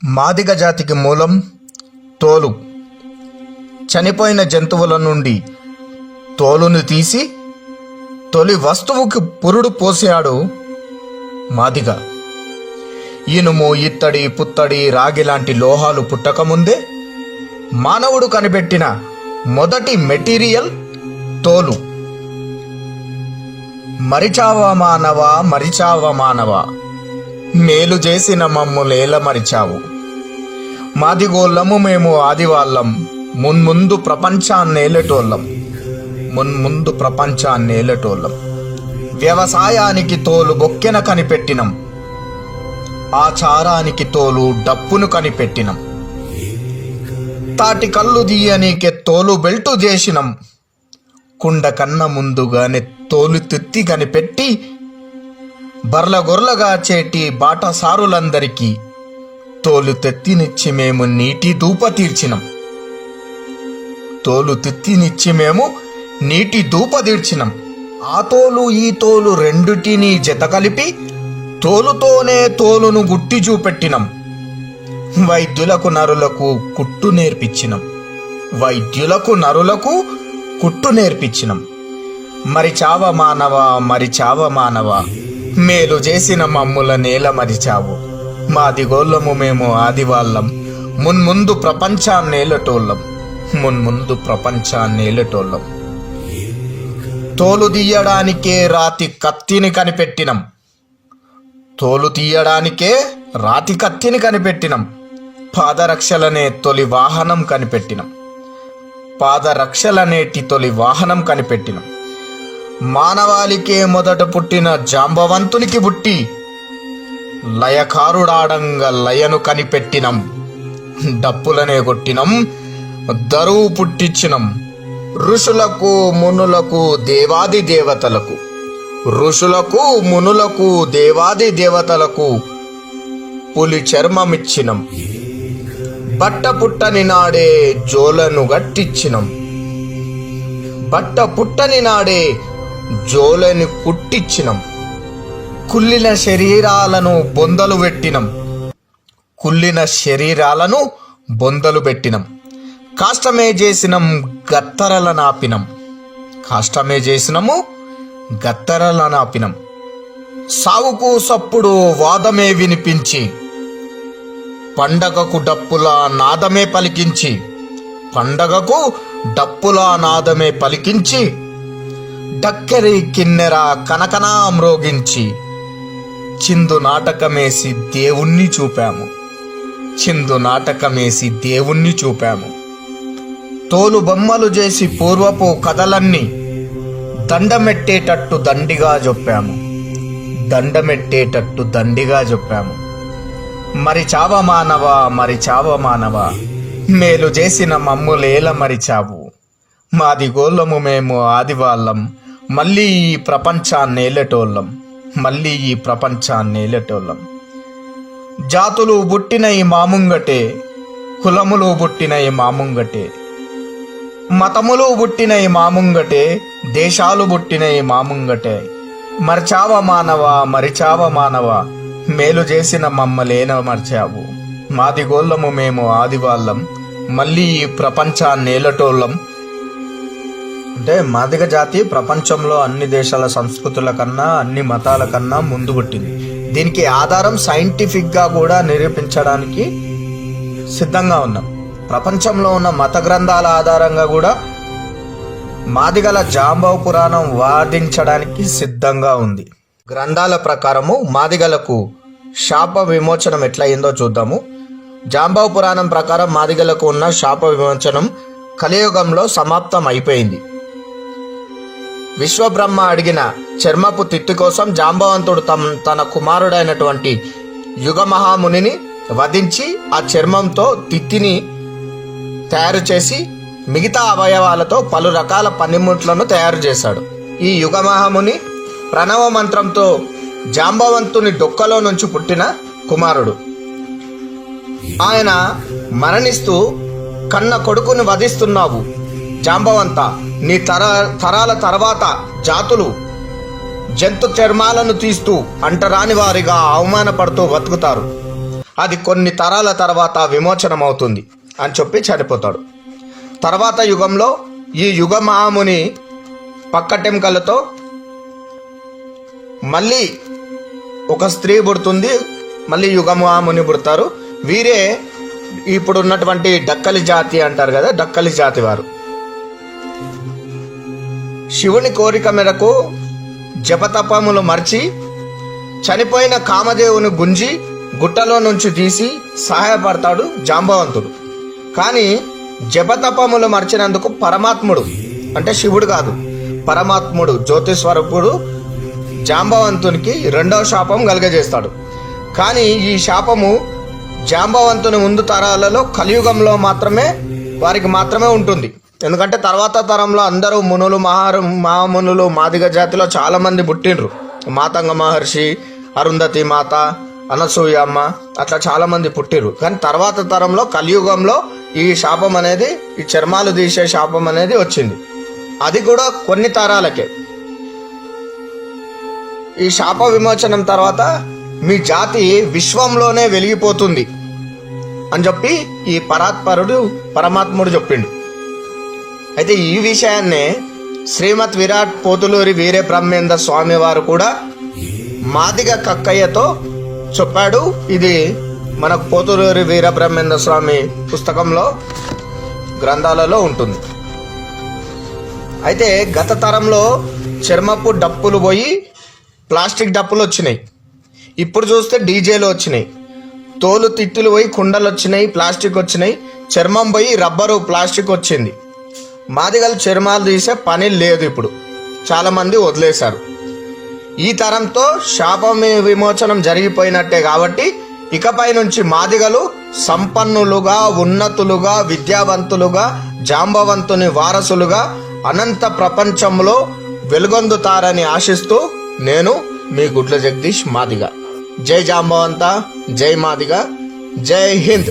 మాదిగ జాతికి మూలం తోలు. చనిపోయిన జంతువుల నుండి తోలును తీసి తొలి వస్తువుకి పురుడు పోసాడు మాదిగ. ఇనుము, ఇత్తడి, పుత్తడి, రాగి లాంటి లోహాలు పుట్టకముందే మానవుడు కనిపెట్టిన మొదటి మెటీరియల్ తోలు. మరిచావా మానవా, మరిచావా మానవా, మేలు చేసిన మమ్ములేల మరిచావు. మాదిగోళ్ళము మేము ఆదివాళ్ళం, మున్ముందు ప్రపంచాన్నేలేటోళ్ళం, మున్ముందు ప్రపంచాన్నేలేటోళ్ళం. వ్యవసాయానికి తోలు బొక్కెన కనిపెట్టినం, ఆచారానికి తోలు డప్పును కనిపెట్టినం. తాటి కళ్ళు దీయనీకే తోలు బెల్టు చేసినం, కుండ కన్న ముందుగానే తోలు తిత్తి కనిపెట్టి బర్ల గొర్లగా చేటి బాటసారులందరికీ తోలు తెత్తినిచ్చి మేము నీటి దూప తీర్చినం. తోలు తెత్తినిచ్చి మేము నీటి దూప తీర్చినం. ఆ తోలు ఈ తోలు రెండిటిని జత కలిపి తోలుతోనే తోలును గుట్టి చూపెట్టినం. వైద్యులకు నరులకు కుట్టు నేర్పించినం, వైద్యులకు నరులకు కుట్టు నేర్పించినం. మరిచావ మానవా, మరిచావ మానవా, మేలు చేసిన మమ్ముల నేల మరిచావు. మాదిగోళ్ళము మేము ఆదివాళ్ళం, మున్ముందు ప్రపంచాన్నేలటోళ్ళం, మున్ముందు ప్రపంచాన్నేలటోళ్ళం. తోలు తీయడానికే రాతి కత్తిని కనిపెట్టినం, తోలు తీయడానికే రాతి కత్తిని కనిపెట్టినం. పాదరక్షలనే తొలి వాహనం కనిపెట్టినం, పాదరక్షలనేటి తొలి వాహనం కనిపెట్టినం. మానవాళికే మొదట పుట్టిన జాంబవంతునికి పుట్టి లయకారుడాడంగా లయను కనిపెట్టినం. డప్పులనే కొట్టినం, దరువు పుట్టించినం. ఋషులకు మునులకు దేవాది దేవతలకు, ఋషులకు మునులకు దేవాది దేవతలకు పులి చర్మమిచ్చినం. బట్ట పుట్టని నాడే జోలను గట్టిచ్చినం, బట్ట పుట్టని నాడే జోలని కుట్టిచ్చినం. కుళ్ళిన శరీరాలను బొందలు పెట్టినం, కుళ్ళిన శరీరాలను బొందలు పెట్టినం. కాష్టమే చేసినం, గత్తరల నాపినం, కాష్టమే చేసినము, గత్తరల నాపినం. సావుకు సప్పుడు వాదమే వినిపించి, పండగకు డప్పుల నాదమే పలికించి, పండగకు డప్పుల నాదమే పలికించి, డక్కెరి కిన్నెర కనకనా మ్రోగించి, చిందు నాటకమేసి దేవుణ్ణి చూపాము, చిందు నాటకమేసి దేవుణ్ణి చూపాము. తోలు బొమ్మలు చేసి పూర్వపు కథలన్నీ దండమెట్టేటట్టు దండిగా చెప్పాము, దండమెట్టేటట్టు దండిగా చెప్పాము. మరిచావ మానవా, మరిచావ మానవా, మేలు చేసిన మమ్ములేల మరిచావు. మాదిగోళ్ళము మేము ఆదివాళ్ళం, మళ్ళీ ఈ ప్రపంచాన్నేలేటోళ్ళం, మళ్ళీ ఈ ప్రపంచాన్నేలేటోళ్ళం. జాతులు పుట్టిన ఈ మాముంగటే, కులములు పుట్టిన ఈ మాముంగటే, మతములు పుట్టిన ఈ మాముంగటే, దేశాలు పుట్టిన ఈ మాముంగటే. మరిచావ మానవా, మరిచావ మానవా, మేలు చేసిన మమ్మలేన మర్చావు. మాదిగోళ్ళము మేము ఆదివాళ్ళం, మళ్ళీ ఈ ప్రపంచాన్నేలటోళ్ళం. అంటే మాదిగ జాతి ప్రపంచంలో అన్ని దేశాల సంస్కృతుల కన్నా, అన్ని మతాల కన్నా ముందు పుట్టింది. దీనికి ఆధారం సైంటిఫిక్గా కూడా నిరూపించడానికి సిద్ధంగా ఉన్నాం. ప్రపంచంలో ఉన్న మత గ్రంథాల ఆధారంగా కూడా మాదిగల జాంబవ పురాణం వాదించడానికి సిద్ధంగా ఉంది. గ్రంథాల ప్రకారము మాదిగలకు శాప విమోచనం ఎట్లయిందో చూద్దాము. జాంబవ పురాణం ప్రకారం మాదిగలకు ఉన్న శాప విమోచనం కలియుగంలో సమాప్తం అయిపోయింది. విశ్వబ్రహ్మ అడిగిన చర్మపు తిత్తి కోసం జాంబవంతుడు తన కుమారుడైనటువంటి యుగమహామునిని వధించి ఆ చర్మంతో తిత్తిని తయారు చేసి మిగతా అవయవాలతో పలు రకాల పనిముట్లను తయారు చేశాడు. ఈ యుగమహాముని ప్రణవ మంత్రంతో జాంబవంతుని డొక్కలో నుంచి పుట్టిన కుమారుడు. ఆయన మరణిస్తూ కన్న కొడుకుని వధిస్తున్నావు జాంబవంత, నీ తరాల తర్వాత జాతులు జంతు చర్మాలను తీస్తూ అంటరాని వారిగా అవమానపడుతూ బతుకుతారు. అది కొన్ని తరాల తర్వాత విమోచనం అవుతుంది అని చెప్పి చనిపోతాడు. తర్వాత యుగంలో ఈ యుగ మహాముని పక్కటెంకలతో మళ్ళీ ఒక స్త్రీ పుడుతుంది, మళ్ళీ యుగ మహాముని పుడతారు. వీరే ఇప్పుడు ఉన్నటువంటి డక్కలి జాతి అంటారు కదా, డక్కలి జాతి వారు. శివుని కోరిక మేరకు జపతపములు మర్చి చనిపోయిన కామదేవుని గుంజి గుట్టలో నుంచి తీసి సహాయపడతాడు జాంబవంతుడు. కానీ జపతపములు మర్చినందుకు పరమాత్ముడు, అంటే శివుడు కాదు, పరమాత్ముడు జ్యోతిస్వరూపుడు జాంబవంతునికి రెండవ శాపం కలుగజేస్తాడు. కానీ ఈ శాపము జాంబవంతుని ముందు తరాలలో కలియుగంలో వారికి మాత్రమే ఉంటుంది. ఎందుకంటే తర్వాత తరంలో అందరూ మునులు మహామునులు మాదిగ జాతిలో చాలామంది పుట్టిండ్రు. మాతంగ మహర్షి, అరుంధతి మాత, అనసూయమ్మ, అట్లా చాలామంది పుట్టిర్రు. కానీ తర్వాత తరంలో కలియుగంలో ఈ శాపం అనేది, ఈ చర్మాలు తీసే శాపం అనేది వచ్చింది. అది కూడా కొన్ని తరాలకే. ఈ శాప విమోచనం తర్వాత మీ జాతి విశ్వంలోనే వెలిగిపోతుంది అని చెప్పి ఈ పరమాత్ముడు చెప్పిండు. అయితే ఈ విషయాన్నే శ్రీమద్ విరాట్ పోతులూరి వీరే బ్రహ్మేంద్ర స్వామి వారు కూడా మాదిగ కక్కయ్యతో చెప్పాడు. ఇది మనకు పోతులూరి వీర బ్రహ్మేంద్ర స్వామి పుస్తకంలో గ్రంథాలలో ఉంటుంది. అయితే గత తరంలో చర్మపు డప్పులు పోయి ప్లాస్టిక్ డప్పులు వచ్చినాయి. ఇప్పుడు చూస్తే డీజేలు వచ్చినాయి. తోలు తిత్తులు పోయి కుండలు వచ్చినాయి, ప్లాస్టిక్ వచ్చినాయి. చర్మం పోయి రబ్బరు, ప్లాస్టిక్ వచ్చింది. మాదిగలు చర్మాలు తీసే పని లేదు. ఇప్పుడు చాలామంది వదిలేశారు. ఈ తరంతో శాపం విమోచనం జరిగిపోయినట్టే. కాబట్టి ఇకపై నుంచి మాదిగలు సంపన్నులుగా, ఉన్నతులుగా, విద్యావంతులుగా, జాంబవంతుని వారసులుగా అనంత ప్రపంచంలో వెలుగొందుతారని ఆశిస్తూ నేను మీ గుడ్ల జగదీష్ మాదిగ. జై జాంబవంత, జై మాదిగ, జై హింద్.